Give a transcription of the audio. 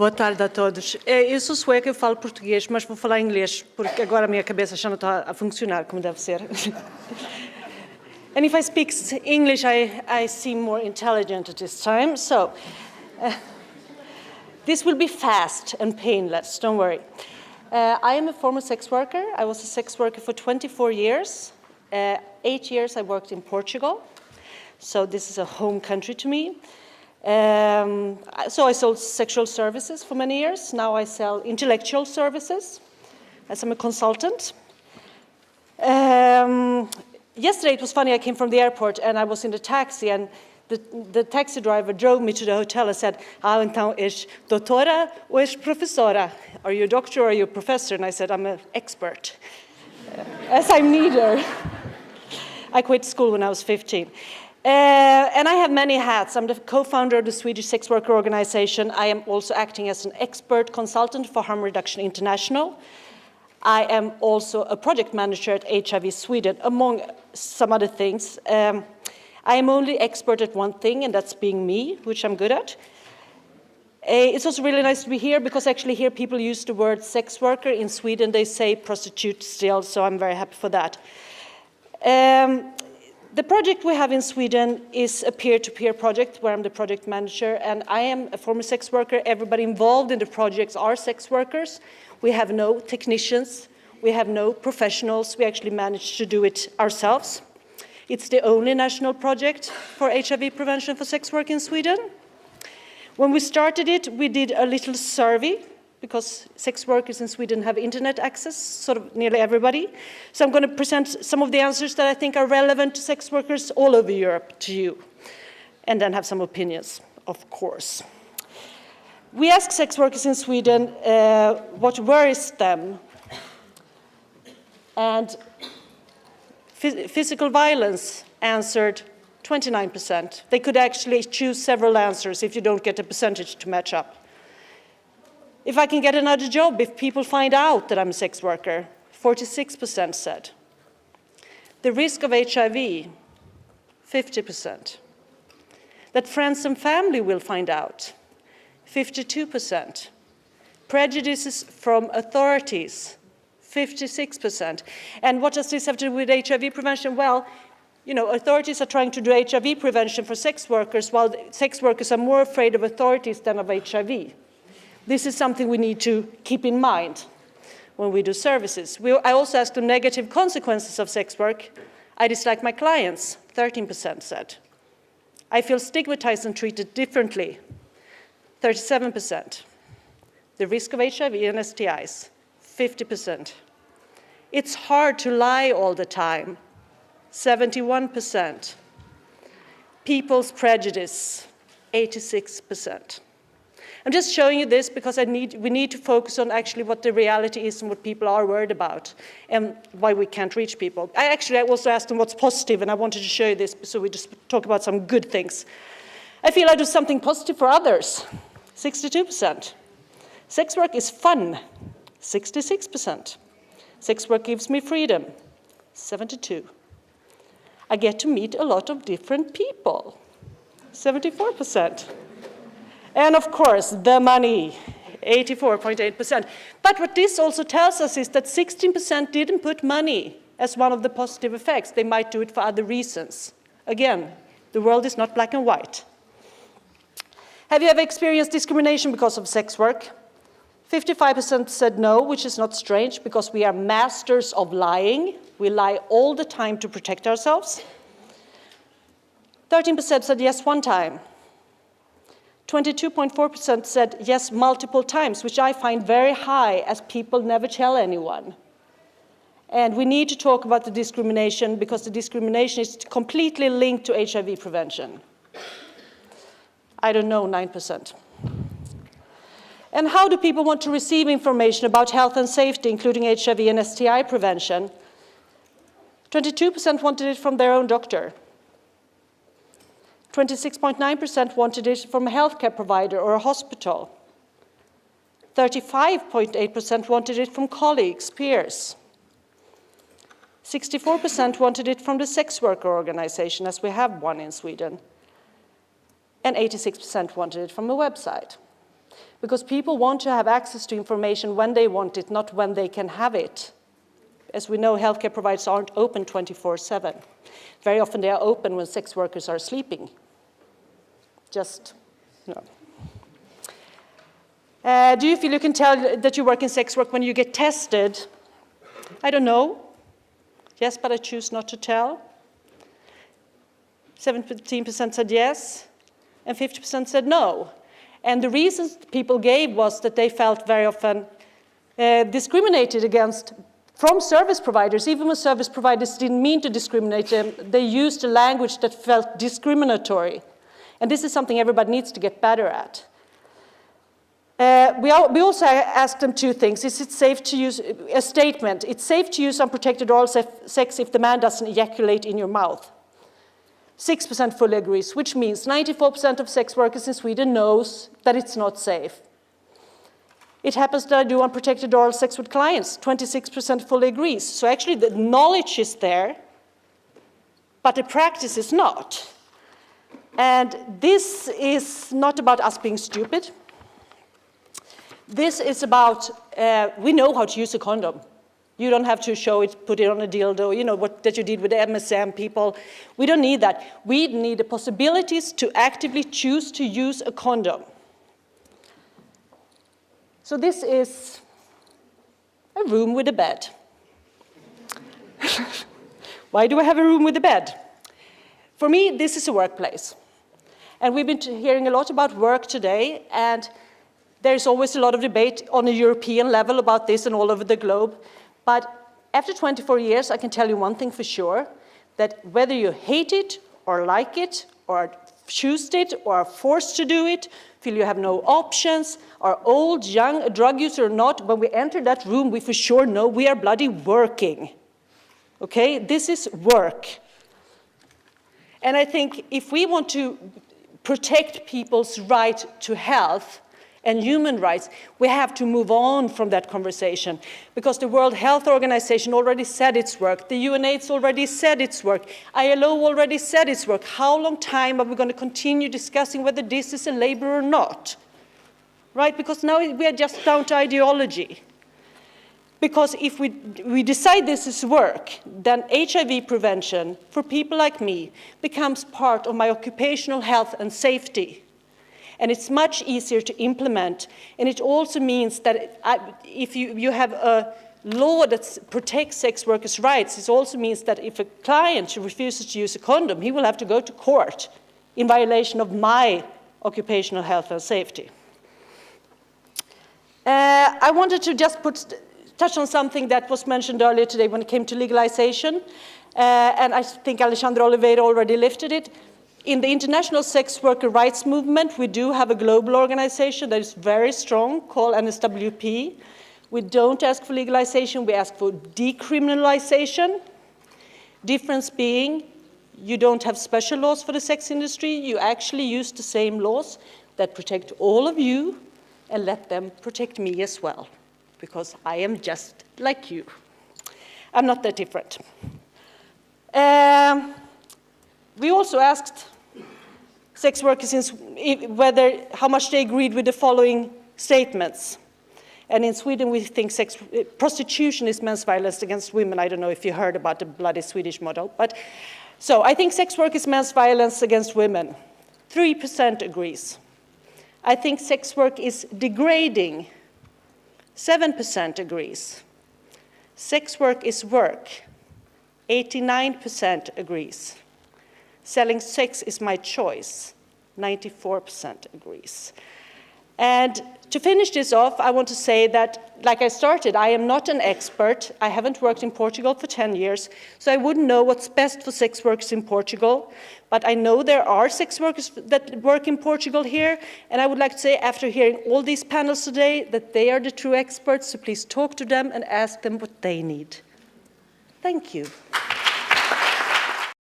Boa tarde a todos. Eu sou sueca, eu falo português, mas vou falar inglês, porque agora a minha cabeça já não está a funcionar como deve ser. And if I speak English, I seem more intelligent at this time. So, this will be fast and painless, don't worry. I am a former sex worker. I was a sex worker for 24 years. 8 years I worked in Portugal. So this is a home country to me. So I sold sexual services for many years. Now I sell intellectual services as I'm a consultant. Yesterday it was funny, I came from the airport and I was in the taxi and the taxi driver drove me to the hotel and said, então és doutora ou és professora? Are you a doctor or are you a professor? And I said, I'm an expert, as I'm neither. I quit school when I was 15. And I have many hats. I'm the co-founder of the Swedish sex worker organization. I am also acting as an expert consultant for Harm Reduction International. I am also a project manager at HIV Sweden, among some other things. I am only expert at one thing, and that's being me, which I'm good at. It's also really nice to be here, because actually here people use the word sex worker. In Sweden they say prostitute still, so I'm very happy for that. The project we have in Sweden is a peer-to-peer project where I'm the project manager, and I am a former sex worker. Everybody involved in the projects are sex workers. We have no technicians. We have no professionals. We actually managed to do it ourselves. It's the only national project for HIV prevention for sex work in Sweden. When we started it, we did a little survey, because sex workers in Sweden have internet access, sort of nearly everybody. So I'm going to present some of the answers that I think are relevant to sex workers all over Europe to you, and then have some opinions, of course. We asked sex workers in Sweden what worries them, and physical violence answered 29%. They could actually choose several answers if you don't get a percentage to match up. If I can get another job, if people find out that I'm a sex worker, 46% said. The risk of HIV, 50%. That friends and family will find out, 52%. Prejudices from authorities, 56%. And what does this have to do with HIV prevention? Well, you know, authorities are trying to do HIV prevention for sex workers, while sex workers are more afraid of authorities than of HIV. This is something we need to keep in mind when we do services. I also asked the negative consequences of sex work. I dislike my clients, 13% said. I feel stigmatized and treated differently, 37%. The risk of HIV and STIs, 50%. It's hard to lie all the time, 71%. People's prejudice, 86%. I'm just showing you this because we need to focus on actually what the reality is and what people are worried about and why we can't reach people. I also asked them what's positive, and I wanted to show you this so we just talk about some good things. I feel I do something positive for others, 62%. Sex work is fun, 66%. Sex work gives me freedom, 72%. I get to meet a lot of different people, 74%. And of course, the money, 84.8%. But what this also tells us is that 16% didn't put money as one of the positive effects. They might do it for other reasons. Again, the world is not black and white. Have you ever experienced discrimination because of sex work? 55% said no, which is not strange because we are masters of lying. We lie all the time to protect ourselves. 13% said yes one time. 22.4% said yes multiple times, which I find very high, as people never tell anyone. And we need to talk about the discrimination because the discrimination is completely linked to HIV prevention. I don't know, 9%. And how do people want to receive information about health and safety, including HIV and STI prevention? 22% wanted it from their own doctor. 26.9% wanted it from a healthcare provider or a hospital. 35.8% wanted it from colleagues, peers. 64% wanted it from the sex worker organization, as we have one in Sweden. And 86% wanted it from a website. Because people want to have access to information when they want it, not when they can have it. As we know, healthcare providers aren't open 24/7. Very often they are open when sex workers are sleeping. Just, you know. Do you feel you can tell that you work in sex work when you get tested? I don't know. Yes, but I choose not to tell. 17% said yes, and 50% said no. And the reasons people gave was that they felt very often discriminated against from service providers. Even when service providers didn't mean to discriminate them, they used a language that felt discriminatory. And this is something everybody needs to get better at. We also asked them two things. Is it safe to use a statement? It's safe to use unprotected oral sex if the man doesn't ejaculate in your mouth. 6% fully agrees, which means 94% of sex workers in Sweden knows that it's not safe. It happens that I do unprotected oral sex with clients. 26% fully agrees. So actually the knowledge is there, but the practice is not. And this is not about us being stupid. This is about, we know how to use a condom. You don't have to show it, put it on a dildo, you know, that you did with the MSM people. We don't need that. We need the possibilities to actively choose to use a condom. So this is a room with a bed. Why do I have a room with a bed? For me, this is a workplace. And we've been hearing a lot about work today, and there's always a lot of debate on a European level about this and all over the globe. But after 24 years, I can tell you one thing for sure, that whether you hate it or like it or choose it or are forced to do it, feel you have no options, are old, young, a drug user or not, when we enter that room, we for sure know we are bloody working. Okay? This is work. And I think if we want to protect people's right to health and human rights, we have to move on from that conversation, because the World Health Organization already said its work, the UNAIDS already said its work, ILO already said its work. How long time are we going to continue discussing whether this is a labor or not? Right? Because now we are just down to ideology. Because if we decide this is work, then HIV prevention for people like me becomes part of my occupational health and safety. And it's much easier to implement. And it also means that if you have a law that protects sex workers' rights, it also means that if a client refuses to use a condom, he will have to go to court in violation of my occupational health and safety. I wanted to just touch on something that was mentioned earlier today when it came to legalization. And I think Alexandra Oliveira already lifted it. In the International Sex Worker Rights Movement, we do have a global organization that is very strong called NSWP. We don't ask for legalization, we ask for decriminalization. Difference being, you don't have special laws for the sex industry, you actually use the same laws that protect all of you and let them protect me as well, because I am just like you. I'm not that different. We also asked sex workers how much they agreed with the following statements. And in Sweden, we think prostitution is men's violence against women. I don't know if you heard about the bloody Swedish model. So I think sex work is men's violence against women. 3% agrees. I think sex work is degrading. 7% agrees. Sex work is work. 89% agrees. Selling sex is my choice. 94% agrees. And to finish this off, I want to say that, like I started, I am not an expert. I haven't worked in Portugal for 10 years, so I wouldn't know what's best for sex workers in Portugal. But I know there are sex workers that work in Portugal here, and I would like to say, after hearing all these panels today, that they are the true experts, so please talk to them and ask them what they need. Thank you.